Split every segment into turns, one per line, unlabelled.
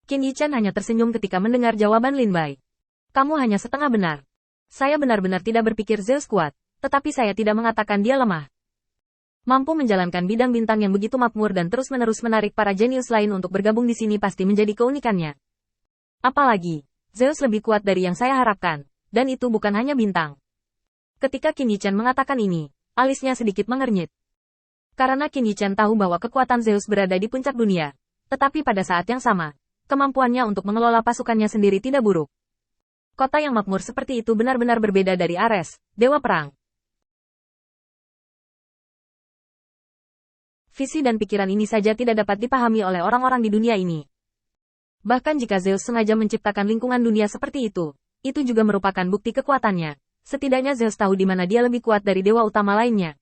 Qin Yichen hanya tersenyum ketika mendengar jawaban Lin Bai. Kamu hanya setengah benar. Saya benar-benar tidak berpikir Zeus kuat, tetapi saya tidak mengatakan dia lemah. Mampu menjalankan bidang bintang yang begitu makmur dan terus-menerus menarik para jenius lain untuk bergabung di sini pasti menjadi keunikannya. Apalagi, Zeus lebih kuat dari yang saya harapkan, dan itu bukan hanya bintang. Ketika Qin Yichen mengatakan ini, alisnya sedikit mengernyit. Karena Qin Yichen tahu bahwa kekuatan Zeus berada di puncak dunia, tetapi pada saat yang sama, kemampuannya untuk mengelola pasukannya sendiri tidak buruk. Kota yang makmur seperti itu benar-benar berbeda dari Ares, Dewa Perang. Visi dan pikiran ini saja tidak dapat dipahami oleh orang-orang di dunia ini. Bahkan jika Zeus sengaja menciptakan lingkungan dunia seperti itu juga merupakan bukti kekuatannya. Setidaknya Zeus tahu di mana dia lebih kuat dari dewa utama lainnya.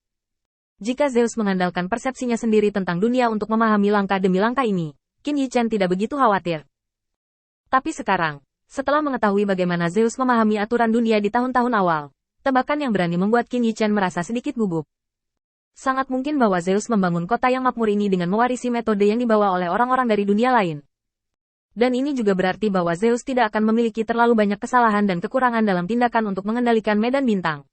Jika Zeus mengandalkan persepsinya sendiri tentang dunia untuk memahami langkah demi langkah ini, Qin Yichen tidak begitu khawatir. Tapi sekarang, setelah mengetahui bagaimana Zeus memahami aturan dunia di tahun-tahun awal, tebakan yang berani membuat Qin Yichen merasa sedikit gugup. Sangat mungkin bahwa Zeus membangun kota yang makmur ini dengan mewarisi metode yang dibawa oleh orang-orang dari dunia lain. Dan ini juga berarti bahwa Zeus tidak akan memiliki terlalu banyak kesalahan dan kekurangan dalam tindakan untuk mengendalikan medan bintang.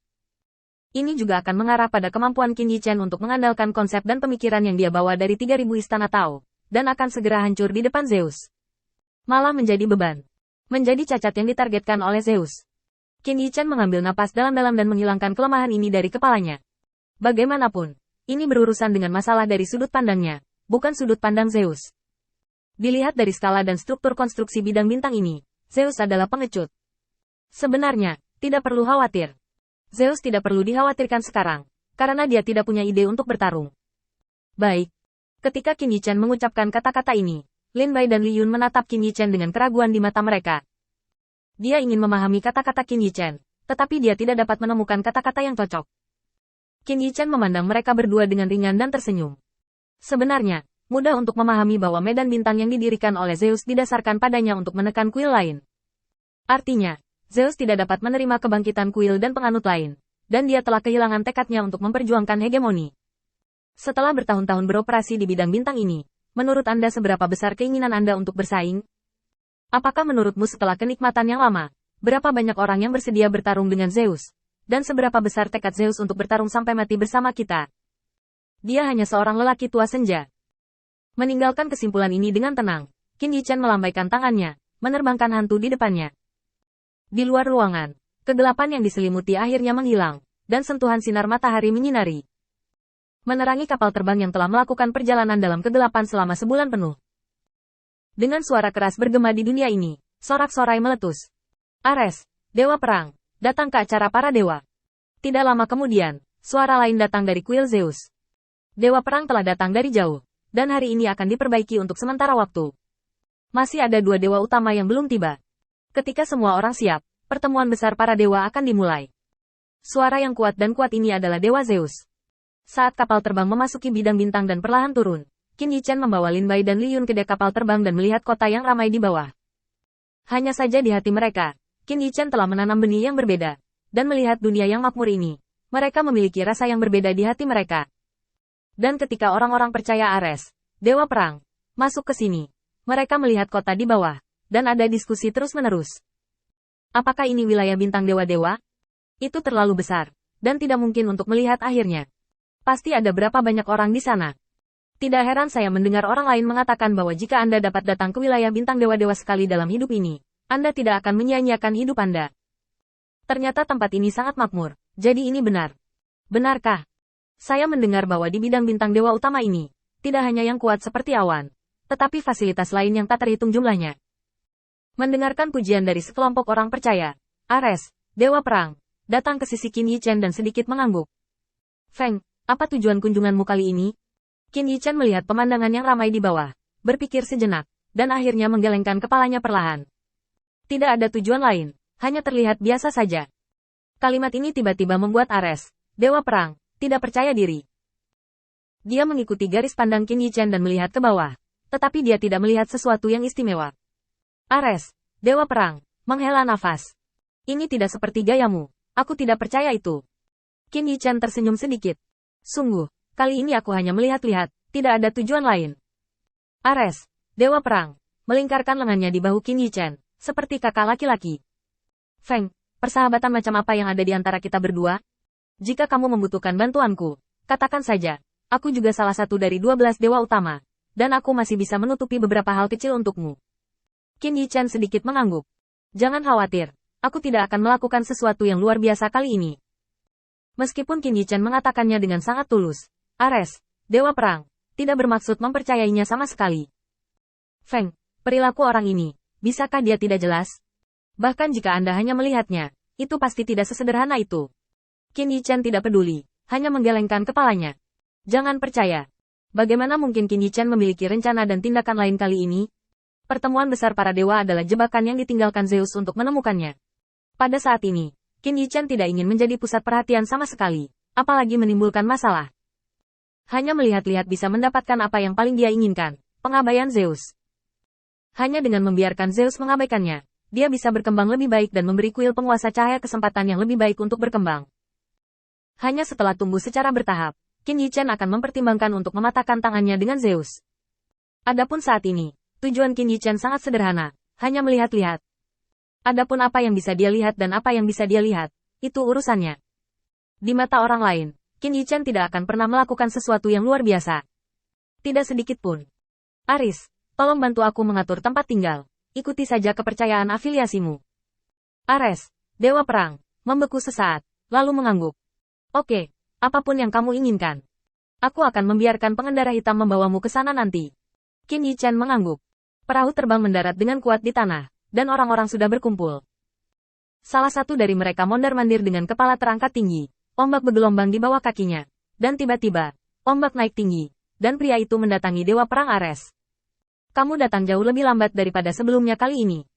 Ini juga akan mengarah pada kemampuan Qin Yichen untuk mengandalkan konsep dan pemikiran yang dia bawa dari 3000 istana Tao, dan akan segera hancur di depan Zeus. Malah menjadi beban. Menjadi cacat yang ditargetkan oleh Zeus. Qin Yichen mengambil napas dalam-dalam dan menghilangkan kelemahan ini dari kepalanya. Bagaimanapun, ini berurusan dengan masalah dari sudut pandangnya, bukan sudut pandang Zeus. Dilihat dari skala dan struktur konstruksi bidang bintang ini, Zeus adalah pengecut. Sebenarnya, tidak perlu khawatir. Zeus tidak perlu dikhawatirkan sekarang, karena dia tidak punya ide untuk bertarung. Baik. Ketika Qin Yichen mengucapkan kata-kata ini, Lin Bai dan Li Yun menatap Qin Yichen dengan keraguan di mata mereka. Dia ingin memahami kata-kata Qin Yichen, tetapi dia tidak dapat menemukan kata-kata yang cocok. Qin Yichen memandang mereka berdua dengan ringan dan tersenyum. Sebenarnya, mudah untuk memahami bahwa medan bintang yang didirikan oleh Zeus didasarkan padanya untuk menekan kuil lain. Artinya, Zeus tidak dapat menerima kebangkitan kuil dan penganut lain, dan dia telah kehilangan tekadnya untuk memperjuangkan hegemoni. Setelah bertahun-tahun beroperasi di bidang bintang ini, menurut Anda seberapa besar keinginan Anda untuk bersaing? Apakah menurutmu setelah kenikmatan yang lama, berapa banyak orang yang bersedia bertarung dengan Zeus? Dan seberapa besar tekad Zeus untuk bertarung sampai mati bersama kita? Dia hanya seorang lelaki tua senja. Meninggalkan kesimpulan ini dengan tenang, Qin Yichen melambaikan tangannya, menerbangkan hantu di depannya. Di luar ruangan, kegelapan yang diselimuti akhirnya menghilang, dan sentuhan sinar matahari menyinari. Menerangi kapal terbang yang telah melakukan perjalanan dalam kegelapan selama sebulan penuh. Dengan suara keras bergema di dunia ini, sorak-sorai meletus. Ares, Dewa Perang, datang ke acara para dewa. Tidak lama kemudian, suara lain datang dari kuil Zeus. Dewa Perang telah datang dari jauh, dan hari ini akan diperbaiki untuk sementara waktu. Masih ada dua dewa utama yang belum tiba. Ketika semua orang siap, pertemuan besar para dewa akan dimulai. Suara yang kuat dan kuat ini adalah Dewa Zeus. Saat kapal terbang memasuki bidang bintang dan perlahan turun, Qin Yichen membawa Lin Bai dan Li Yun ke dek kapal terbang dan melihat kota yang ramai di bawah. Hanya saja di hati mereka, Qin Yichen telah menanam benih yang berbeda, dan melihat dunia yang makmur ini, mereka memiliki rasa yang berbeda di hati mereka. Dan ketika orang-orang percaya Ares, Dewa Perang, masuk ke sini, mereka melihat kota di bawah, dan ada diskusi terus-menerus. Apakah ini wilayah bintang dewa-dewa? Itu terlalu besar, dan tidak mungkin untuk melihat akhirnya. Pasti ada berapa banyak orang di sana. Tidak heran saya mendengar orang lain mengatakan bahwa jika Anda dapat datang ke wilayah bintang dewa-dewa sekali dalam hidup ini, Anda tidak akan menyia-nyiakan hidup Anda. Ternyata tempat ini sangat makmur, jadi ini benar. Benarkah? Saya mendengar bahwa di bidang bintang dewa utama ini, tidak hanya yang kuat seperti awan, tetapi fasilitas lain yang tak terhitung jumlahnya. Mendengarkan pujian dari sekelompok orang percaya, Ares, Dewa Perang, datang ke sisi Qin Yichen dan sedikit mengangguk. Feng, apa tujuan kunjunganmu kali ini? Qin Yichen melihat pemandangan yang ramai di bawah, berpikir sejenak, dan akhirnya menggelengkan kepalanya perlahan. Tidak ada tujuan lain, hanya terlihat biasa saja. Kalimat ini tiba-tiba membuat Ares, Dewa Perang, tidak percaya diri. Dia mengikuti garis pandang Qin Yichen dan melihat ke bawah, tetapi dia tidak melihat sesuatu yang istimewa. Ares, Dewa Perang, menghela nafas. Ini tidak seperti gayamu, aku tidak percaya itu. Qin Yichen tersenyum sedikit. Sungguh, kali ini aku hanya melihat-lihat, tidak ada tujuan lain. Ares, Dewa Perang, melingkarkan lengannya di bahu Qin Yichen, seperti kakak laki-laki. Feng, persahabatan macam apa yang ada di antara kita berdua? Jika kamu membutuhkan bantuanku, katakan saja. Aku juga salah satu dari 12 dewa utama, dan aku masih bisa menutupi beberapa hal kecil untukmu. Qin Yichen sedikit mengangguk. Jangan khawatir, aku tidak akan melakukan sesuatu yang luar biasa kali ini. Meskipun Qin Yichen mengatakannya dengan sangat tulus, Ares, Dewa Perang, tidak bermaksud mempercayainya sama sekali. Feng, perilaku orang ini, bisakah dia tidak jelas? Bahkan jika Anda hanya melihatnya, itu pasti tidak sesederhana itu. Qin Yichen tidak peduli, hanya menggelengkan kepalanya. Jangan percaya. Bagaimana mungkin Qin Yichen memiliki rencana dan tindakan lain kali ini? Pertemuan besar para dewa adalah jebakan yang ditinggalkan Zeus untuk menemukannya. Pada saat ini, Qin Yichen tidak ingin menjadi pusat perhatian sama sekali, apalagi menimbulkan masalah. Hanya melihat-lihat bisa mendapatkan apa yang paling dia inginkan, pengabaian Zeus. Hanya dengan membiarkan Zeus mengabaikannya, dia bisa berkembang lebih baik dan memberi kuil penguasa cahaya kesempatan yang lebih baik untuk berkembang. Hanya setelah tumbuh secara bertahap, Qin Yichen akan mempertimbangkan untuk mematahkan tangannya dengan Zeus. Adapun saat ini, tujuan Qin Yichen sangat sederhana, hanya melihat-lihat. Adapun apa yang bisa dia lihat dan apa yang bisa dia lihat, itu urusannya. Di mata orang lain, Qin Yichen tidak akan pernah melakukan sesuatu yang luar biasa. Tidak sedikit pun. Aris, tolong bantu aku mengatur tempat tinggal. Ikuti saja kepercayaan afiliasimu. Ares, Dewa Perang, membeku sesaat, lalu mengangguk. Oke. Apapun yang kamu inginkan. Aku akan membiarkan pengendara hitam membawamu ke sana nanti. Qin Yichen mengangguk. Perahu terbang mendarat dengan kuat di tanah, dan orang-orang sudah berkumpul. Salah satu dari mereka mondar-mandir dengan kepala terangkat tinggi, ombak bergelombang di bawah kakinya. Dan tiba-tiba, ombak naik tinggi, dan pria itu mendatangi Dewa Perang Ares. Kamu datang jauh lebih lambat daripada sebelumnya kali ini.